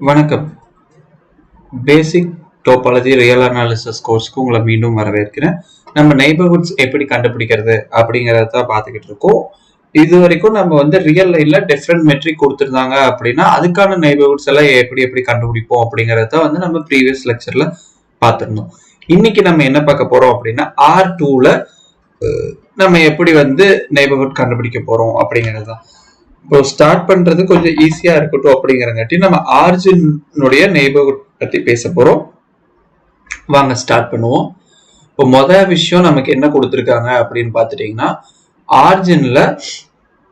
வணக்கம். பேசிக் topology real analysis கோர்ஸ்க்கு உங்களை மீண்டும் வரவேற்கிறேன். நம்ம நெய்பர்ஹுட்ஸ் எப்படி கண்டுபிடிக்கிறது அப்படிங்கிறத தான் பார்த்துக்கிட்டு இருக்கோம். இது வரைக்கும் நம்ம ரியல் லைன்ல டிஃப்ரெண்ட் மெட்ரிக் கொடுத்துருந்தாங்க அப்படின்னா அதுக்கான நெய்பர்ஹுட்ஸ் எல்லாம் எப்படி கண்டுபிடிப்போம் அப்படிங்கிறத நம்ம ப்ரீவியஸ் லெக்சர்ல பார்த்துருந்தோம். இன்னைக்கு நம்ம என்ன பார்க்க போறோம் அப்படின்னா R2ல நம்ம எப்படி நெய்பர்ஹுட் கண்டுபிடிக்க போறோம் அப்படிங்கிறது தான். இப்போ ஸ்டார்ட் பண்றது கொஞ்சம் ஈஸியா இருக்கட்டும் அப்படிங்கிறங்காட்டி நம்ம ஆரிஜினுடைய நெய்பர்ஹுட் பத்தி பேச போறோம். வாங்க ஸ்டார்ட் பண்ணுவோம். இப்போ முதல் விஷயம் நமக்கு என்ன கொடுத்துருக்காங்க அப்படின்னு பார்த்துட்டீங்கன்னா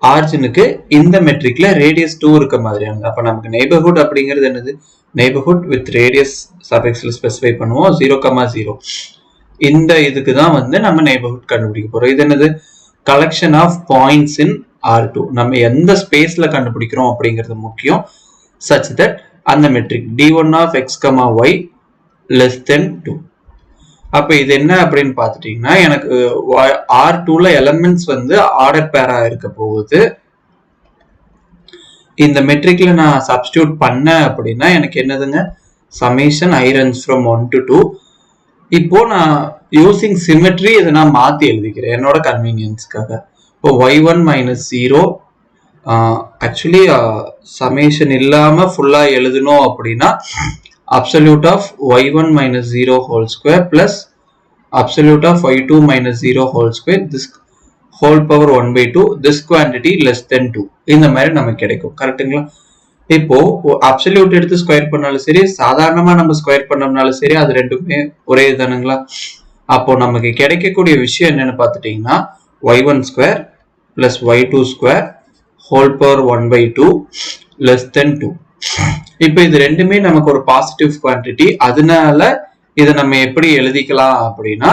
ஆரிஜினுக்கு இந்த மெட்ரிக்ல ரேடியஸ் 2 இருக்க மாதிரியான. அப்ப நமக்கு நெய்பர்ஹுட் அப்படிங்கிறது என்னது? நெய்பர்ஹுட் வித் ரேடியஸ் சஃபிக்ஸ்ல ஸ்பெசிஃபை பண்ணுவோம் 0,0. இந்த இதுக்கு தான் நம்ம நெய்பர்ஹுட் கண்டுபிடிக்க போறோம். இது என்னது? Collection of points in R2. நம்ம எந்த ஸ்பேஸ்ல கண்டுபிடிக்கிறோம் அப்படிங்கிறது முக்கியம். such that அந்த matric d1 of x, y less than 2. அப்ப இது என்ன அப்படின்னு பார்த்துட்டீங்கன்னா எனக்கு R2ல எலமெண்ட்ஸ் ஆர்டர் பேரா இருக்க போகுது. இந்த மெட்ரிக்ல நான் சப்ஸ்டியூட் பண்ண அப்படின்னா எனக்கு என்னதுங்க? summation I runs from 1 to 2. இப்போ நான் யூசிங் சிமெட்ரி இதை நான் மாத்தி எழுதிக்கிறேன் என்னோட கன்வீனியன்ஸ்க்காக. இப்போ y1 minus 0 ஆக்சுவலி சமேஷன் இல்லாம ஃபுல்லா எழுதணும் அப்படின்னா absolute of y1 minus 0 whole square plus absolute of y2 minus 0 whole square this whole power 1/2 this quantity less than 2. இந்த மாதிரி நமக்கு கிடைக்கும். கரெக்டுங்களா? இப்போ அப்சல்யூட் எடுத்து ஸ்கொயர் பண்ணாலும் சரி, சாதாரணமா நம்ம ஸ்கொயர் பண்ணோம்னாலும் சரி, அது ரெண்டுமே ஒரே தானுங்களா? அப்போ நமக்கு கிடைக்கக்கூடிய விஷயம் என்னன்னு பார்த்துட்டீங்கன்னா y1 square plus y2 square whole power 1/2 less than 2. இப்போ இது ரெண்டுமே நமக்கு ஒரு பாசிட்டிவ் குவான்டிட்டி. அதனால இதை நம்ம எப்படி எழுதிக்கலாம் அப்படின்னா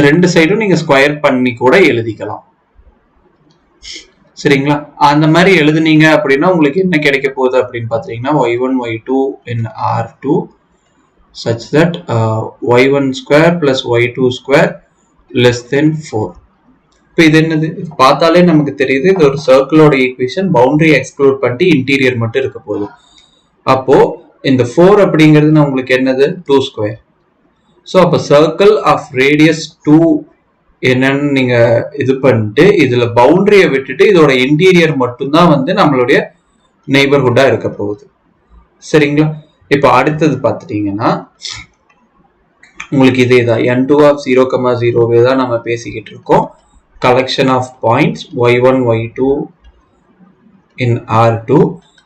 ரெண்டு சைடும் நீங்க ஸ்கொயர் பண்ணி கூட எழுதிக்கலாம். சரிங்களா? அந்த மாதிரி எழுதுனீங்க அப்படின்னா உங்களுக்கு என்ன கிடைக்க போகுது அப்படின்னு பார்த்தீங்கன்னா y1 y2 in R2 such that y1 square plus y2 square less than 4. இப்போ இது என்னது? பார்த்தாலே நமக்கு தெரியுது இது ஒரு சர்க்கிளோட ஈக்குவேஷன். பவுண்டரி எக்ஸ்க்ளூட் பண்ணிட்டு இன்டீரியர் மட்டும் இருக்க போகுது. அப்போ இந்த 4 அப்படிங்கிறது உங்களுக்கு என்னது? 2 ஸ்கொயர். ஸோ அப்போ சர்க்கிள் ஆஃப் ரேடியஸ் 2 என்னன்னு நீங்க இது பண்ணிட்டு இதுல பவுண்டரியை விட்டுட்டு இதோட இன்டீரியர் மட்டும்தான் நம்மளுடைய நெய்பர்ஹுட்டா இருக்க போகுது. சரிங்களா? இப்போ அடுத்தது பார்த்துட்டீங்கன்னா உங்களுக்கு இதே தான் n2 of 0,0 தான் நம்ம பேசிக்கிட்டு இருக்கோம். collection of points y1 y2 in R2.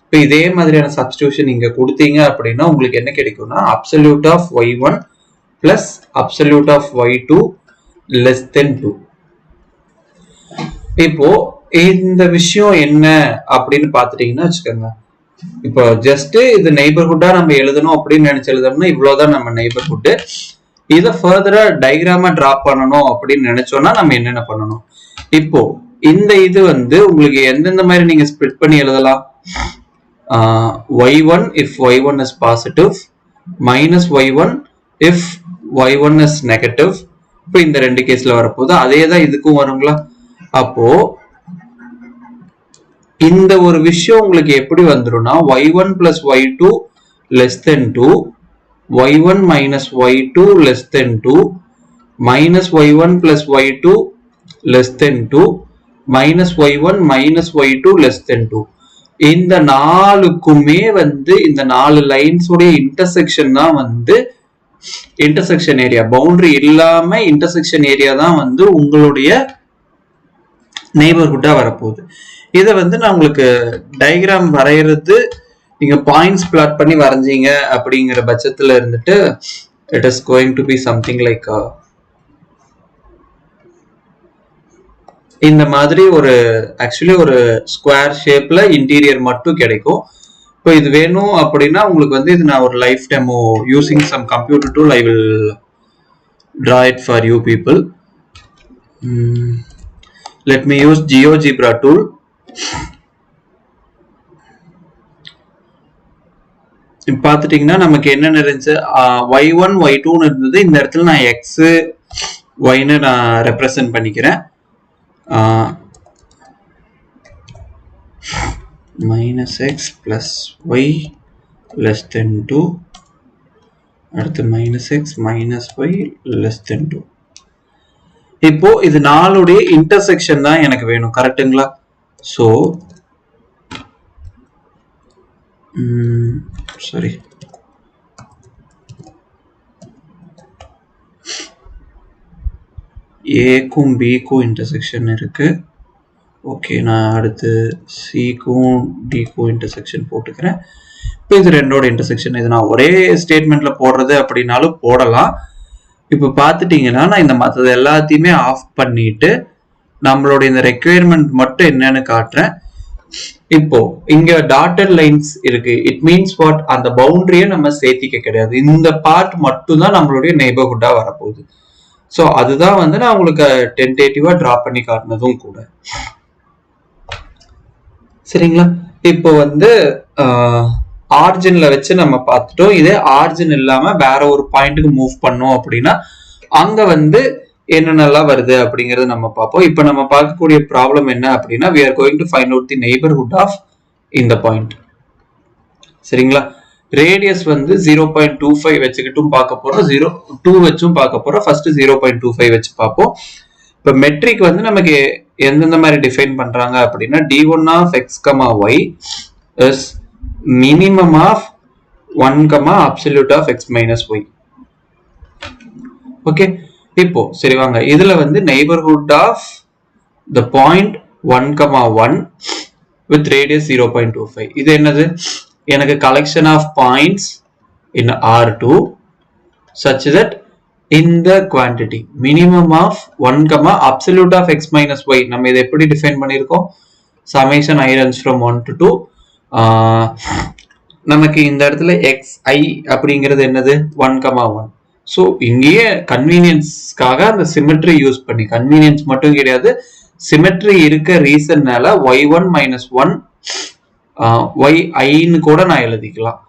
இப்போ இதே மாதிரியான சப்ஸ்டிடியூஷன் நீங்க கொடுத்தீங்க அப்படின்னா உங்களுக்கு என்ன கிடைக்கும்னா absolute of y1 plus absolute of y2 less than 2. இப்போ இந்த விஷயம் என்ன அப்படின்னு பார்த்துட்டீங்கன்னா வச்சுக்கோங்க. இப்போ ஜஸ்ட் இது நெய்பர்ஹுட்டா நம்ம எழுதணும் அப்படின்னு நினைச்சு எழுதணும்னா இவ்வளவுதான் நம்ம நெய்பர்ஹுட். இதை ஃபர்தரா டயக்ராமா டிராப் பண்ணணும் அப்படின்னு நினைச்சோம்னா நம்ம என்னென்ன பண்ணணும்? இப்போ இந்த இது உங்களுக்கு எந்தெந்த மாதிரி நீங்க ஸ்ப்ளிட் பண்ணி எழுதலாம்? y1 if y1 is positive minus y1 if y1 is negative. இப்போ இந்த ரெண்டு கேஸ்ல வரப்போது அதே தான் இதுக்கும் வருங்களா? அப்போ இந்த ஒரு விஷயம் உங்களுக்கு எப்படி வந்துரும்னா y1 plus y2 less than 2, y1 minus y2 less than 2, minus y1 plus y2 less than 2, minus y1 minus y2 less than 2. இந்த நாலுக்குமே இந்த நாலு லைன்ஸ் உடைய இன்டர்செக்ஷன் தான் இன்டர்செக்ஷன் ஏரியா. பவுண்டரி இல்லாம இன்டர்செக்ஷன் ஏரியா தான் உங்களுடைய நெய்பர்ஹுட்டா வரப்போகுது. இதை நான் உங்களுக்கு டயக்ராம் வரைகிறது நீங்க பாயிண்ட்ஸ் பிளாட் பண்ணி வரைஞ்சீங்க அப்படிங்கிற பட்சத்துல இருந்துட்டு it is going to be something like இந்த மாதிரி ஒரு ஆக்சுவலி ஒரு ஸ்கொயர் ஷேப்ல இன்டீரியர் மட்டும் கிடைக்கும். இப்போ இது வேணும் அப்படின்னா உங்களுக்கு இது நான் ஒரு live demo using some computer tool I will draw it for you people. Let me use GeoGebra tool. பார்த்துட்டீங்கன்னா நமக்கு என்ன இருந்துச்சு? y1 y2 இருந்தது. இந்த இடத்துல நான் x yன்னு நான் ரெப்ரசன்ட் பண்ணிக்கிறேன். minus x plus y less than 2, அடுத்து minus x minus y less than 2. இப்போ இது நாலுடைய இன்டர்செக்ஷன் தான் எனக்கு வேணும், கரெக்ட்டுங்களா? ஸோ சாரி, ஏக்கும் பிக்கும் இன்டர்செக்ஷன் இருக்கு. ஓகே, நான் அடுத்து சிக்கும் டிக்கும் இன்டர்செக்ஷன் போட்டுக்கிறேன். இப்போ இது ரெண்டோட இன்டர்செக்ஷன், இது நான் ஒரே ஸ்டேட்மெண்ட்ல போடுறது அப்படின்னாலும் போடலாம். இப்போ பார்த்துட்டீங்கன்னா நான் இந்த மற்றது எல்லாத்தையுமே ஆஃப் பண்ணிட்டு நம்மளோட இந்த ரெக்யர்மெண்ட் மட்டும் என்னன்னு காட்டுறேன். இப்போ இங்க டாட்டட் லைன்ஸ் இருக்கு. இட் மீன்ஸ் வாட், அந்த பவுண்டரியை நம்ம சேர்த்திக்க கிடையாது. இந்த பார்ட் மட்டும் தான் நம்மளுடைய நெய்பர்ஹுட்டா வரப்போகுது. ஸோ அதுதான் வந்து நான் உங்களுக்கு டென்டேட்டிவா டிரா பண்ணி காட்டினதும் கூட. சரிங்களா? இப்போ வந்து ஆரிஜின்ல வச்சு நம்ம பார்த்துட்டோம். இதே ஆரிஜின் இல்லாம வேற ஒரு பாயிண்ட்டுக்கு மூவ் பண்ணோம் அப்படின்னா அங்க வந்து என்னென்னலாம் வருது அப்படிங்கறது நம்ம பார்ப்போம். இப்போ நம்ம பார்க்கக்கூடிய ப்ராப்ளம் என்ன அப்படின்னா, we are going to find out the neighborhood of இந்த பாயிண்ட். சரிங்களா? ரேடியஸ் வந்து 0.25 வச்சுக்கிட்டும் பார்க்க போறோம், 0.2 வச்சும் பார்க்க போறோம். ஃபர்ஸ்ட் 0.25 வச்சு பார்ப்போம். இப்போ மெட்ரிக் வந்து நமக்கு எந்தெந்த மாதிரி டிஃபைன் பண்றாங்க அப்படின்னா, d1 of x, y is minimum of 1, absolute of x minus y. Okay, இப்போ சரி வாங்க, இதுல வந்து neighborhood of the point 1, 1 with radius 0.25. இது என்னது? எனக்கு collection of points in R2 such that in the quantity minimum of 1, absolute of x minus y. நம்ம இதை எப்படி டிஃபைன் பண்ணியிருக்கோம்? summation I runs from 1 to 2. நமக்கு இந்த இடத்துல xi அப்படிங்கிறது என்னது? 1, 1. ஸோ இங்கேயே கன்வீனியன்ஸ்க்காக அந்த சிமெட்ரி யூஸ் பண்ணி, கன்வீனியன்ஸ் மட்டும் கிடையாது, சிமெட்ரி இருக்க ரீசன்னால y1 minus 1 yi கூட நான் எழுதிக்கலாம்.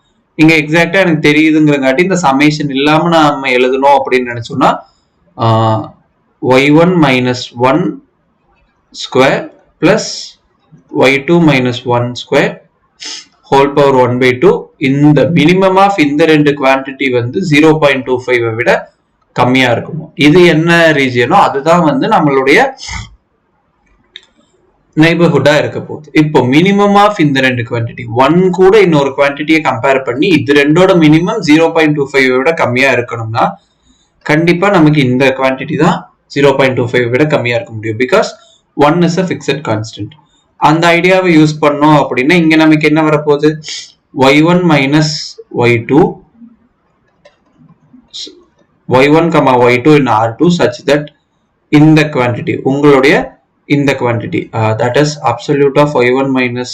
இங்க எக்ஸாக்டா எனக்கு தெரியுதுங்கிறங்காட்டி இந்த சமேஷன் இல்லாம நம்ம எழுதணும் அப்படின்னு நினைச்சோம்னா y1 minus 1 square plus y2 minus 1 square whole power 1/2. இந்த மினிமம் ஆஃப் இந்த ரெண்டு குவான்டிட்டி வந்து 0.25 விட கம்மியா இருக்கணும். இது என்ன ரீஜியனோ அதுதான் வந்து நம்மளுடைய நெய்பர்ஹுட்டா இருக்க போகுது. இப்போ மினிமம் ஆஃப் இந்த ரெண்டு குவான்டிட்டி, 1 கூட இன்னொரு குவான்டிட்டியை கம்பேர் பண்ணி இது ரெண்டோட மினிமம் 0.25 விட கம்மியா இருக்கணும்னா கண்டிப்பா நமக்கு இந்த குவான்டிட்டி தான் 0.25 விட கம்மியா இருக்க முடியும். Because 1 is a fixed constant. அந்த ஐடியாவை யூஸ் பண்ணோம் அப்படின்னா இங்க நமக்கு என்ன வரப்போகுது? y1 minus y2 y2 in R2 such that இந்த குவான்டிட்டி உங்களுடைய இந்த quantity that is absolute of y1 minus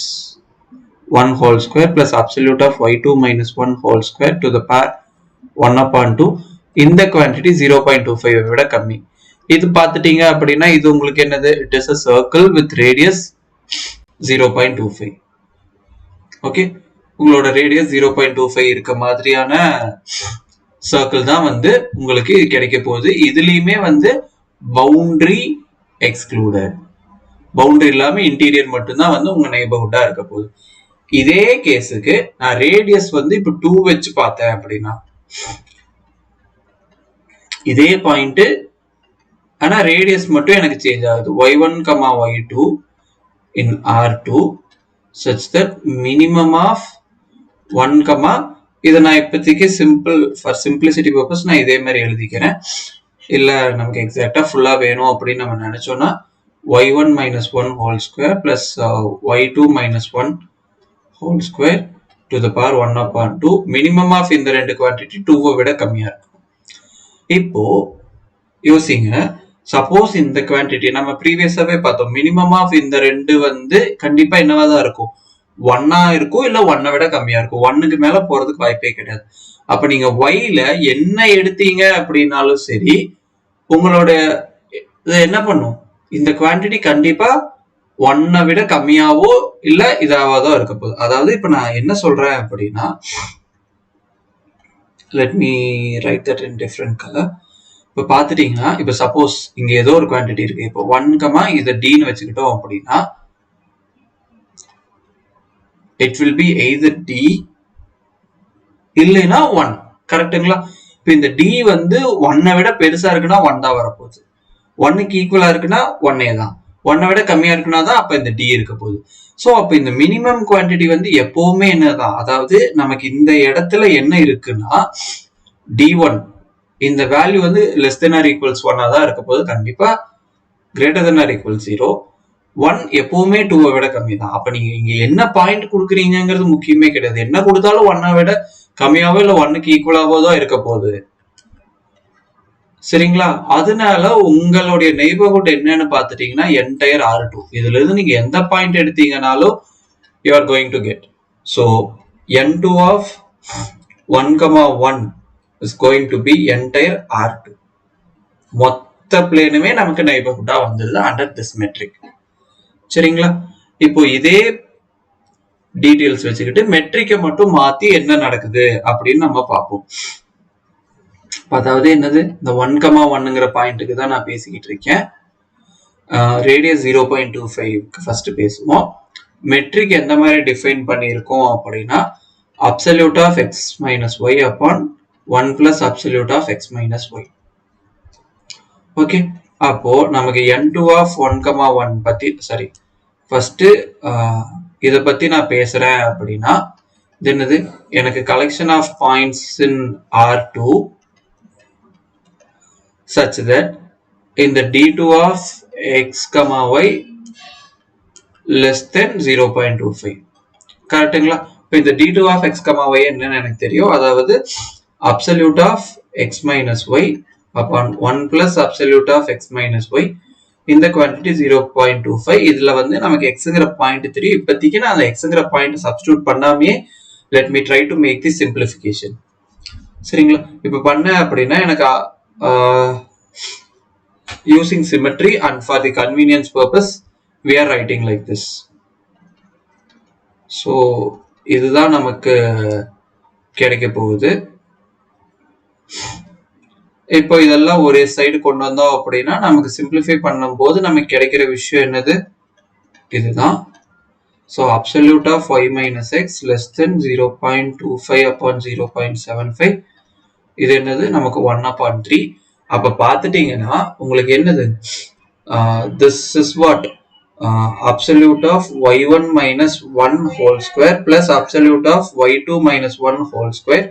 1 whole square plus absolute of y2 minus 1 whole square to the power 1/2. இந்த குவான்டிட்டி 0.25 விட கம்மி. இது பார்த்துட்டீங்க அப்படின்னா இது உங்களுக்கு என்னது? it is a circle with radius 0.25. Okay, உங்களோட ரேடியஸ் 0.25 இருக்க மாதிரியான சர்க்கிள் தான் வந்து உங்களுக்கு கிடைக்க போகுது. இதுலயுமே வந்து பவுண்டரி எக்ஸ்க்ளூடட், பவுண்டரி இல்லாம இன்டீரியர் மட்டும்தான் வந்து உங்க நெய்பர்ஹுட்டா இருக்க போகுது. இதே கேஸுக்கு நான் ரேடியஸ் வந்து இப்ப 2 வச்சு பார்த்தேன் அப்படின்னா இதே பாயிண்ட், ஆனா ரேடியஸ் மட்டும் எனக்கு சேஞ்ச் ஆகுது. y1, y2 in R2 such that minimum of 1, இதை நான் இப்போதைக்கு ஃபார் சிம்பிளிசிட்டி பர்பஸ் நான் இதே மாதிரி எழுதிக்கிறேன். இல்ல நமக்கு எக்ஸாக்டா ஃபுல்லா வேணும் அப்படின்னு நம்ம நினைச்சோம்னா y1 minus 1 whole square plus y2 minus 1 whole square to the power 1/2. Minimum of இந்த ரெண்டு குவான்டிட்டி 2 விட கம்மியா இருக்கும். இப்போ யோசிங்க, சப்போஸ் இந்த குவான்டிட்டி நம்ம ப்ரீவியஸாவே பார்த்தோம், மினிமம் ஆஃப் இந்த ரெண்டு வந்து கண்டிப்பா என்னவா தான் இருக்கும்? 1 இருக்கும், இல்ல 1 விட கம்மியா இருக்கும். 1க்கு மேல போறதுக்கு வாய்ப்பே கிடையாது. அப்ப நீங்க yல என்ன எடுத்தீங்க அப்படின்னாலும் சரி, உங்களோட என்ன பண்ணும்? இந்த குவான்டிட்டி கண்டிப்பா 1 விட கம்மியாவோ இல்ல இதாவதோ இருக்க போகுது. அதாவது இப்ப நான் என்ன சொல்றேன் அப்படின்னா, let me write that in different color. இப்ப பாத்துட்டீங்கன்னா இப்ப சப்போஸ் இங்க ஏதோ ஒரு குவான்டிட்டி இருக்கு. இப்போ 1, இதை dன்னு வச்சுக்கிட்டோம் அப்படின்னா it will be either d இல்லைன்னா 1. கரெக்டுங்களா? இப்ப இந்த டி வந்து 1 விட பெருசா இருக்குன்னா 1 தான் வரப்போகுது. 1க்கு ஈக்குவலா இருக்குன்னா 1 தான். 1 விட கம்மியா இருக்குன்னா தான் அப்ப இந்த டி இருக்க போகுது. சோ அப்ப இந்த மினிமம் குவான்டிட்டி வந்து எப்பவுமே என்னதான், அதாவது நமக்கு இந்த இடத்துல என்ன இருக்குன்னா d1 இந்த வேல்யூ வந்து less than or equals 1 தான் இருக்க போகுது. கண்டிப்பா greater than or equals 0. 1 எப்பவுமே 2 விட கம்மி தான். அப்ப நீங்க இங்க என்ன பாயிண்ட் கொடுக்குறீங்கிறது முக்கியமே கிடையாது. என்ன கொடுத்தாலும் 1 விட கம்மியாவோ இல்ல 1க்கு ஈக்குவலாவோ தான் இருக்க போகுது. சரிங்களா? அதனால உங்களுடைய நெய்பர்ஹுட் என்னன்னு பாத்துட்டீங்கன்னா என்டையர் R2. இதுல இருந்து நீங்க எந்த point எடுத்தீங்கனாலும் you are going to get. So n2 of 1,1 is going to be entire R2. மொத்த பிளேனுமே நமக்கு நெய்பர்ஹுட்டா வந்துருது under this metric. சரிங்களா? இப்போ இதே டீடைல்ஸ் வச்சுக்கிட்டு மெட்ரிக்கை மட்டும் மாத்தி என்ன நடக்குது அப்படின்னு நம்ம பார்ப்போம். அதாவது என்னது, இந்த 1,1ங்கிற பாயிண்ட்டுக்கு தான் நான் பேசிக்கிட்டு இருக்கேன். ரேடியஸ் 0.25 ஃபர்ஸ்ட் பேசுவோம். மெட்ரிக் எந்த மாதிரி டிஃபைன் பண்ணியிருக்கோம் அப்படின்னா absolute of x minus y அப்பான் 1 plus absolute of x minus y. Okay, அப்போ நமக்கு n2 ஆஃப் 1,1 பத்தி சரி ஃபர்ஸ்ட் இதை பத்தி நான் பேசுறேன் அப்படின்னா இது என்னது, எனக்கு collection of points in R2 such that in the d2 of x comma y less than 0.25. கரெக்டுங்களா? இப்போ இந்த d2 of x comma y என்னன்னு எனக்கு தெரியும். அதாவது absolute of x minus y upon 1 plus absolute of x minus y இந்த quantity 0.25. இதுல வந்து நமக்கு xங்கிற பாயிண்ட் தெரியும். இப்போதைக்கு நான் அந்த xங்கிற பாயிண்ட் சப்ஸ்டிடியூட் பண்ணாமே let me try to make the simplification. சரிங்களா? இப்போ பண்ண அப்படின்னா எனக்கு using symmetry and for the convenience purpose we are writing like this. So இதுதான் நமக்கு கிடைக்க போகுது. இப்போ இதெல்லாம் ஒரே சைடு கொண்டு வந்தோம் அப்படின்னா நமக்கு சிம்பிளிஃபை பண்ணும்போது நமக்கு கிடைக்கிற விஷயம் என்னது, இதுதான். So absolute of y minus x less than 0.25 upon 0.75. இது என்னது, நமக்கு 1/3. அப்ப பாத்துட்டீங்கன்னா உங்களுக்கு என்னது, this is what absolute of y1 minus 1 whole square plus absolute of y2 minus 1 whole square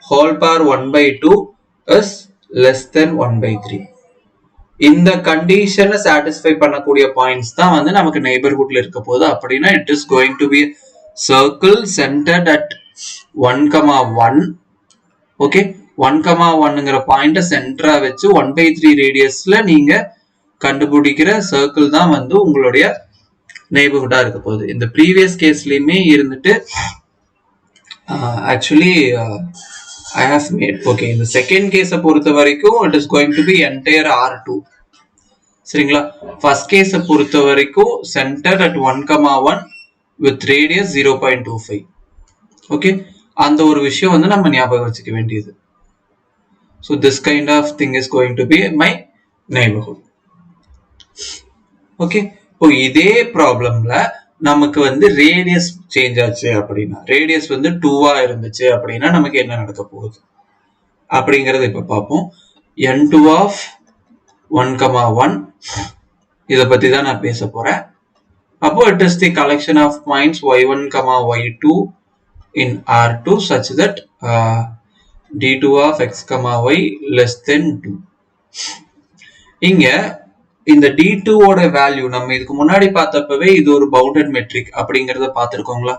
whole power 1/2 is less than 1/3. இந்த கண்டிஷனை சாட்டிஸ்ஃபை பண்ணக்கூடிய பாயிண்ட்ஸ் தான் வந்து நமக்கு நெய்பர்ஹுட்ல இருக்க போகுது. அப்படின்னா it is going to be circle centred at 1,1. Okay, 1,1ங்கிற பாயிண்ட சென்டரா வச்சு 1/3 ரேடியஸ்ல நீங்க கண்டுபிடிக்கிற சர்க்கிள் தான் வந்து உங்களுடைய நெய்பர்ஹுட்டா இருக்க போகுது. இந்த ப்ரீவியஸ் கேஸ்லயுமே இருந்துட்டு actually I have made, okay, இந்த செகண்ட் கேஸை பொறுத்த வரைக்கும் it is going to be entire R2. சரிங்களா? ஃபர்ஸ்ட் கேஸை பொறுத்த வரைக்கும் centre at 1,1 with radius 0.25. Okay, அந்த ஒரு விஷயம் வந்து நம்ம ஞாபகம் வச்சுக்க வேண்டியது. So this kind of thing is going to be my neighborhood. Okay, இப்போ இதே ப்ராப்ளம்ல நமக்கு வந்து ரேடியஸ் சேஞ்ச் ஆச்சு அப்படின்னா, ரேடியஸ் வந்து 2 இருந்துச்சு அப்படின்னா நமக்கு என்ன நடக்க போகுது அப்படிங்கறத இப்ப பார்ப்போம். n2 of 1,1 இத பத்தி தான் நான் பேச போறேன். அப்போ it is the collection of points y1, y2 in R2 such that d2 of x, y less than 2. இங்க இந்த d2 ஓட வேல்யூ நம்ம இதுக்கு முன்னாடி பார்த்தப்பவே இது ஒரு பவுண்டட் மெட்ரிக் அப்படிங்கறத பார்த்திருக்கோங்களா?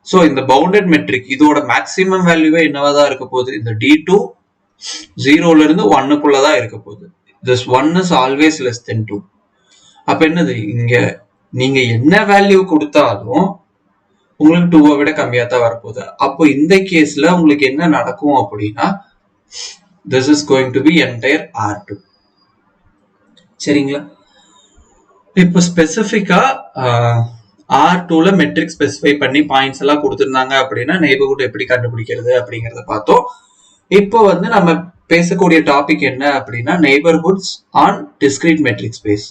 சோ இந்த பவுண்டட் மெட்ரிக் இதோட மேக்ஸிமம் வேல்யூவே என்னவாதான் இருக்க போகுது, இந்த d2 0ல இருந்து 1க்குள்ள தான் இருக்க போகுது. this 1 is always less than 2. அப்ப என்னது, இங்க நீங்க என்ன வேல்யூ கொடுத்தாலும் உங்களுக்கு 2 விட கம்மியா தான் வரப்போகுது. அப்போ இந்த கேஸ்ல உங்களுக்கு என்ன நடக்கும் அப்படின்னா this is going to be entire R2. சரிங்களா? இப்போ ஸ்பெசிபிக்கா R2ல மெட்ரிக் ஸ்பெசிஃபை பண்ணி பாயிண்ட்ஸ் எல்லாம் கொடுத்திருந்தாங்க அப்படின்னா நெய்பர்ஹுட் எப்படி கண்டுபிடிக்கிறது அப்படிங்கறத பார்த்தோம். இப்போ வந்து நம்ம பேசக்கூடிய டாபிக் என்ன அப்படின்னா neighbourhoods on discrete metric space.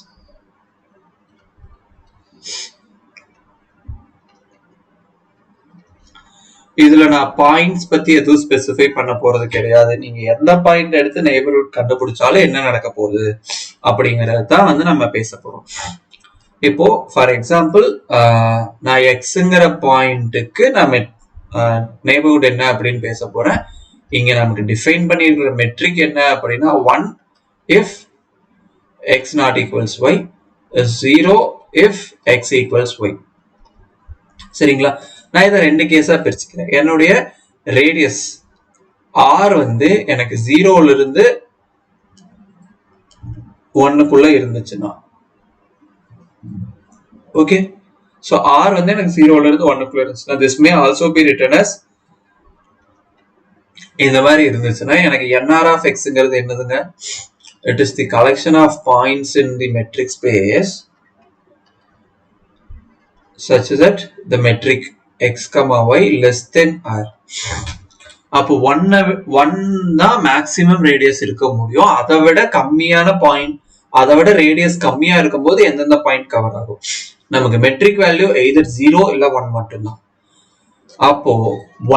இதுல நான் பாயிண்ட்ஸ் பத்தி எதுவும் ஸ்பெசிஃபை பண்ண போறது கிடையாது. நீங்க எந்த பாயிண்ட் எடுத்து நெய்பர்ஹுட் கண்டுபிடிச்சாலும் என்ன நடக்க போகுது அப்படிங்கறது தான் வந்து நம்ம பேச போறோம். இப்போ ஃபார் எக்ஸாம்பிள் நான் எக்ஸுங்கிற பாயிண்ட்டுக்கு நான் நெய்பர்ஹுட் என்ன அப்படின்னு பேச போறேன். இங்க நமக்கு டிஃபைன் பண்ணிருக்கிற மெட்ரிக் என்ன அப்படின்னா 1 if x not equals y, 0 if x equals y. சரிங்களா? நான் இதை 2 கேஸா பிரிச்சுக்கிறேன். என்னுடைய ரேடியஸ் r வந்து எனக்கு 0ல இருந்து 1க்குள்ள இருந்துச்சுன்னா, ஓகே, so r வந்து எனக்கு 0ல இருந்து 1க்குள்ள இருந்துச்சுன்னா this may also be written as, இந்த மாதிரி இருந்துச்சுன்னா எனக்கு nr of xங்கிறது என்னதுங்க? It is the collection of points in the metric space such that the metric x, y less than r. அப்போ 1 தான் மேக்ஸிமம் ரேடியஸ் இருக்க முடியும். அதை விட கம்மியான பாயிண்ட், அதை விட ரேடியஸ் கம்மியா இருக்கும்போது எந்தெந்த பாயிண்ட் கவர் ஆகும்? நமக்கு மெட்ரிக் வேல்யூ எய்தர் 0 இல்ல 1 மட்டும்தான். அப்போ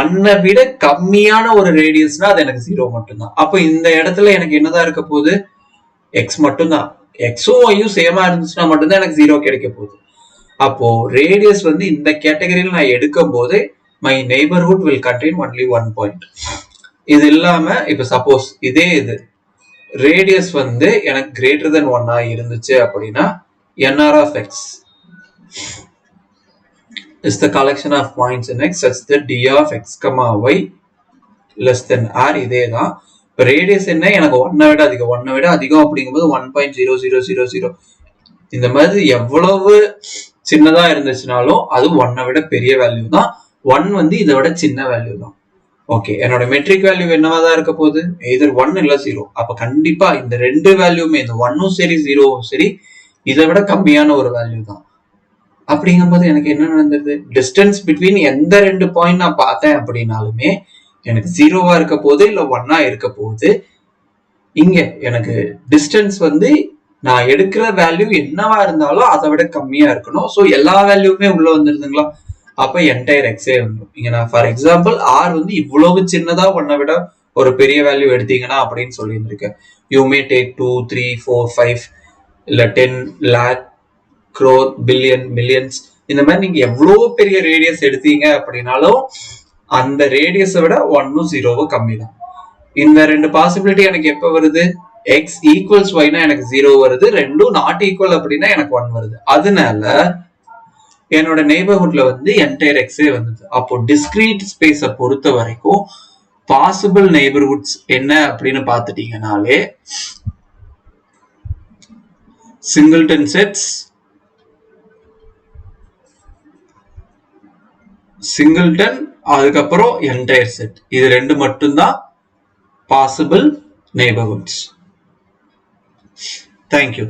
1 விட கம்மியான ஒரு ரேடியஸ்னா அது எனக்கு 0 மட்டும்தான். அப்போ இந்த இடத்துல எனக்கு என்னதான் இருக்க போகுது? எக்ஸ் மட்டும்தான். எக்ஸும் ஒய்யும் சேமா இருந்துச்சுன்னா மட்டும்தான் எனக்கு 0 கிடைக்க போகுது. அப்போ ரேடியஸ் வந்து இந்த கேட்டகரியில் நான் எடுக்கும் போது my neighborhood will contain only 1 point. இது இல்லாம இப்ப சப்போஸ் இதே இது ரேடியஸ் வந்து எனக்கு greater than 1 இருந்துச்சு அப்படின்னா nr of x is the collection of points in x such that d of x, y less than r. இதே தான். இப்போ ரேடியஸ் என்ன? எனக்கு 1 விட அதிகம். 1 விட அதிகம் அப்படிங்கும்போது 1.0000. இந்த மாதிரி எவ்வளவு சின்னதா இருந்துச்சுனாலும் அது 1 விட பெரிய வேல்யூ தான். 1 வந்து இதை விட சின்ன வேல்யூ தான். ஓகே, என்னோட மெட்ரிக் வேல்யூ என்னவா தான் இருக்க போகுது? எய்தர் 1 இல்ல 0. அப்ப கண்டிப்பா இந்த 2 வேல்யூமே, இந்த 1ம் சரி 0வும் சரி, இதை விட கம்மியான ஒரு வேல்யூ தான். அப்படிங்கும்போது எனக்கு என்ன நடந்தது? டிஸ்டன்ஸ் பிட்வீன் எந்த 2 பாயிண்ட் நான் பார்த்தேன் அப்படின்னாலுமே எனக்கு 0வா இருக்க போகுது இல்ல 1ஆ இருக்க போகுது. இங்க எனக்கு டிஸ்டன்ஸ் வந்து நான் எடுக்கிற வேல்யூ என்னவா இருந்தாலும் அதை விட கம்மியா இருக்கணும். ஸோ எல்லா வேல்யூமே உள்ள வந்துருதுங்களா? அப்ப என்டையர் எக்ஸே வந்துடும். இங்க நான் ஃபார் எக்ஸாம்பிள் ஆர் வந்து இவ்வளவு சின்னதா 1 விட ஒரு பெரிய வேல்யூ எடுத்தீங்கன்னா அப்படின்னு சொல்லியிருந்திருக்கேன். யூ மே டேக் 2, 3, 4, 5 இல்ல 10 lakh, crore, billion, millions. இந்த மாதிரி நீங்க எவ்வளவு பெரிய ரேடியஸ் எடுத்தீங்க அப்படின்னாலும் அந்த ரேடியஸை விட 1ம் 0வும் கம்மி தான். இந்த 2 பாசிபிலிட்டி எனக்கு எப்ப வருது? x ஈக்குவல்ஸ் yனா எனக்கு 0 வருது, 2ம் நாட் ஈக்குவல் அப்படின்னா எனக்கு 1 வருது. அதனால என்னோட நெய்பர்ஹுட்ல வந்து என்டையர் எக்ஸே வந்தது. அப்போ டிஸ்கிரீட் ஸ்பேஸை பொறுத்த வரைக்கும் பாசிபிள் நெய்பர்ஹுட்ஸ் என்ன அப்படின்னு பார்த்துட்டீங்கனாலே சிங்கிள்டன் செட்ஸ், சிங்கிள்டன், அதுக்கப்புறம் என்டையர் செட், இது 2 மட்டும்தான் பாசிபிள் நெய்பர்ஹுட்ஸ். Thank you.